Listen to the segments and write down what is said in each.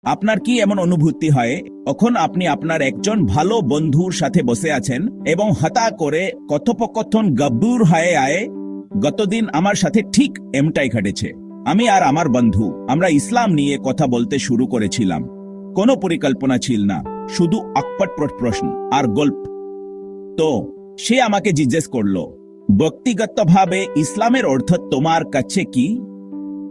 আপনার কি এমন অনুভূতি হয় যখন আপনি আপনার একজন ভালো বন্ধুর সাথে বসে আছেন এবং হঠাৎ করে কথোপকথন গভীর হয়ে আয়? গতদিন আমার সাথে ঠিক এমটাই ঘটেছে। আমি আর আমার বন্ধু আমরা ইসলাম নিয়ে কথা বলতে শুরু করেছিলাম। কোনো পরিকল্পনা ছিল না, শুধু আকপট প্রশ্ন আর গল্প। তো সে আমাকে জিজ্ঞেস করলো, ব্যক্তিগতভাবে ইসলামের অর্থ তোমার কাছে কি?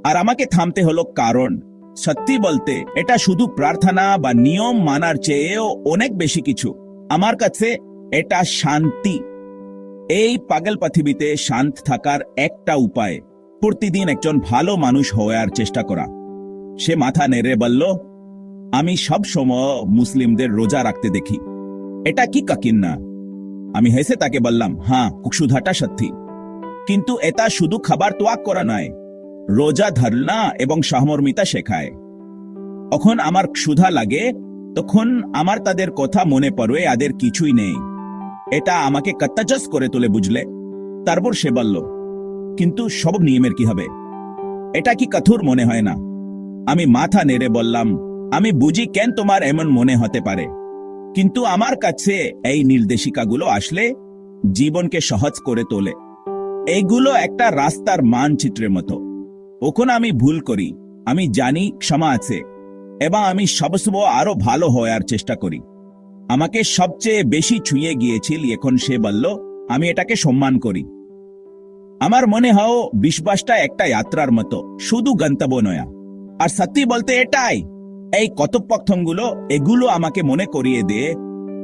আর আমাকে থামতে হলো, কারণ সত্যি বলতে এটা শুধু প্রার্থনা বা নিয়ম মানার চেয়েও অনেক বেশি কিছু। আমার কাছে এটা শান্তি। এই পাগল পৃথিবীতে শান্ত থাকার একটা উপায় প্রতিদিন একজন ভালো মানুষ হওয়ার চেষ্টা করা। সে মাথা নেড়ে বলল, আমি সব সময় মুসলিমদের রোজা রাখতে দেখি, এটা কি কাকিন না? আমি হেসে তাকে বললাম, হ্যাঁ, ক্ষুধাটা সত্যি, কিন্তু এটা শুধু খাবার ত্যাগ করা নয়, রোজা ধরনা এবং সহমর্মিতা শেখায়। যখন আমার ক্ষুধা লাগে তখন আমার তাদের কথা মনে পড়ে, এদের কিছুই নেই। এটা আমাকে কত্তাজস করে তোলে, বুঝলে? তারপর সে বলল, কিন্তু সব নিয়মের কি হবে? এটা কি কঠোর মনে হয় না? আমি মাথা নেড়ে বললাম, আমি বুঝি কেন তোমার এমন মনে হতে পারে, কিন্তু আমার কাছে এই নির্দেশিকাগুলো আসলে জীবনকে সহজ করে তোলে। এইগুলো একটা রাস্তার মানচিত্রের মতো। ওখানে আমি ভুল করি, আমি জানি ক্ষমা আছে, এবং আমি সবসময় আরো ভালো হওয়ার চেষ্টা করি। আমাকে সবচেয়ে বেশি ছুঁয়ে গিয়েছিল এখন সে বলল, আমি এটাকে সম্মান করি। আমার মনে হয় বিশ্বাসটা একটা যাত্রার মতো, শুধু গন্তব্য নয়। আর সত্যি বলতে এটাই, এই কথোপকথনগুলো এগুলো আমাকে মনে করিয়ে দেয়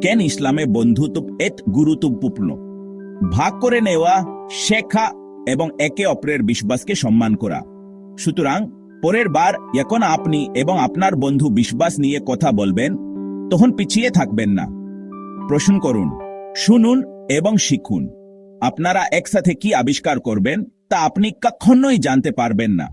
কেন ইসলামে বন্ধুত্ব এত গুরুত্বপূর্ণ। ভাগ করে নেওয়া, শেখা এবং একে অপরের বিশ্বাসকে সম্মান করা। সুতরাং পরের বার যখন আপনি এবং আপনার বন্ধু বিশ্বাস নিয়ে কথা বলবেন, তখন পিছিয়ে থাকবেন না। প্রশ্ন করুন, শুনুন এবং শিখুন। আপনারা একসাথে কি আবিষ্কার করবেন তা আপনি কখনোই জানতে পারবেন না।